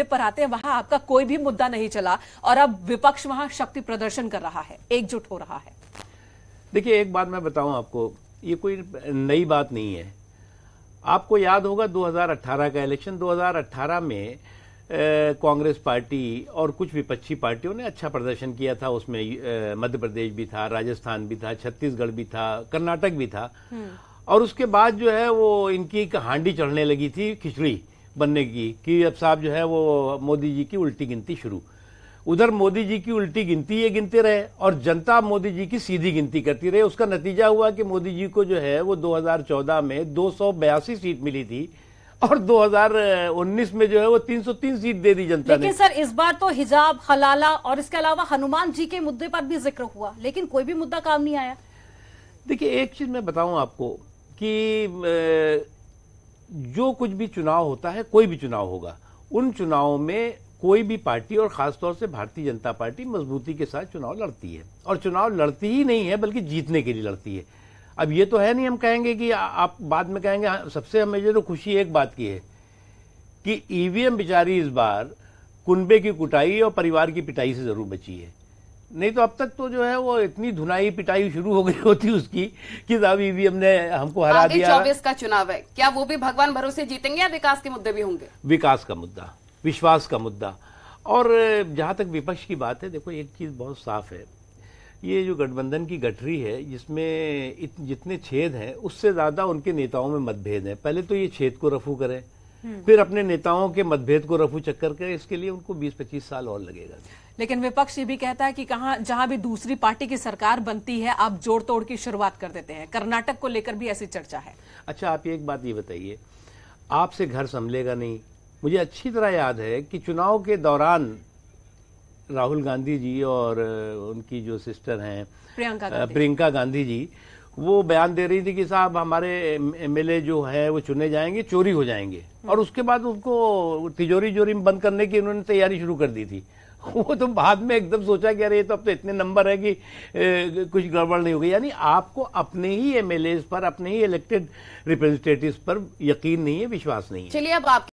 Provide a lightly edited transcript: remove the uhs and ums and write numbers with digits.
मुद्दे पर आते हैं, वहां आपका कोई भी मुद्दा नहीं चला और अब विपक्ष वहां शक्ति प्रदर्शन कर रहा है, एकजुट हो रहा है। देखिए, एक बात मैं बताऊं आपको, ये कोई नई बात नहीं है। आपको याद होगा 2018 का इलेक्शन, 2018 में कांग्रेस पार्टी और कुछ विपक्षी पार्टियों ने अच्छा प्रदर्शन किया था। उसमें मध्य प्रदेश भी था, राजस्थान भी था, छत्तीसगढ़ भी था, कर्नाटक भी था। और उसके बाद जो है वो इनकी एक हांडी चढ़ने लगी थी खिचड़ी बनने की, कि अब साहब जो है वो मोदी जी की उल्टी गिनती शुरू। उधर मोदी जी की उल्टी गिनती ये गिनते रहे और जनता मोदी जी की सीधी गिनती करती रही। उसका नतीजा हुआ कि मोदी जी को जो है वो 2014 में 282 सीट मिली थी और 2019 में जो है वो 303 सीट दे दी जनता ने। लेकिन सर, इस बार तो हिजाब, हलाला और इसके अलावा हनुमान जी के मुद्दे पर भी जिक्र हुआ, लेकिन कोई भी मुद्दा काम नहीं आया। देखिए, एक चीज मैं बताऊं आपको कि जो कुछ भी चुनाव होता है, कोई भी चुनाव होगा, उन चुनावों में कोई भी पार्टी और खासतौर से भारतीय जनता पार्टी मजबूती के साथ चुनाव लड़ती है। और चुनाव लड़ती ही नहीं है बल्कि जीतने के लिए लड़ती है। अब ये तो है नहीं हम कहेंगे कि आप बाद में कहेंगे। सबसे हमें जो खुशी एक बात की है कि ईवीएम बेचारी इस बार कुनबे की कुटाई और परिवार की पिटाई से जरूर बची है। नहीं तो अब तक तो जो है वो इतनी धुनाई पिटाई शुरू हो गई होती उसकी कि साहब ईवीएम ने हमको हरा दिया। 24 का चुनाव है, क्या वो भी भगवान भरोसे जीतेंगे या विकास के मुद्दे भी होंगे? विकास का मुद्दा, विश्वास का मुद्दा। और जहां तक विपक्ष की बात है, देखो एक चीज बहुत साफ है, ये जो गठबंधन की गठरी है जिसमें जितने छेद हैं उससे ज्यादा उनके नेताओं में मतभेद है। पहले तो ये छेद को रफू करें, फिर अपने नेताओं के मतभेद को रफू चक्कर करें। इसके लिए उनको 20-25 साल और लगेगा। लेकिन विपक्ष ये भी कहता है कि जहां भी दूसरी पार्टी की सरकार बनती है, आप जोड़ तोड़ की शुरुआत कर देते हैं। कर्नाटक को लेकर भी ऐसी चर्चा है। अच्छा, आप एक बात ये बताइए, आपसे घर संभलेगा नहीं। मुझे अच्छी तरह याद है कि चुनाव के दौरान राहुल गांधी जी और उनकी जो सिस्टर हैं प्रियंका गांधी जी, वो बयान दे रही थी कि साहब हमारे एमएलए जो है वो चुने जाएंगे, चोरी हो जाएंगे। और उसके बाद उनको तिजोरी जोरी में बंद करने की उन्होंने तैयारी शुरू कर दी थी। वो तो बाद में एकदम सोचा कि अरे ये तो अब तो इतने नंबर है कि कुछ गड़बड़ नहीं होगी। यानी आपको अपने ही एमएलए पर, अपने ही इलेक्टेड रिप्रेजेंटेटिव्स पर यकीन नहीं है, विश्वास नहीं है। चलिए, अब आप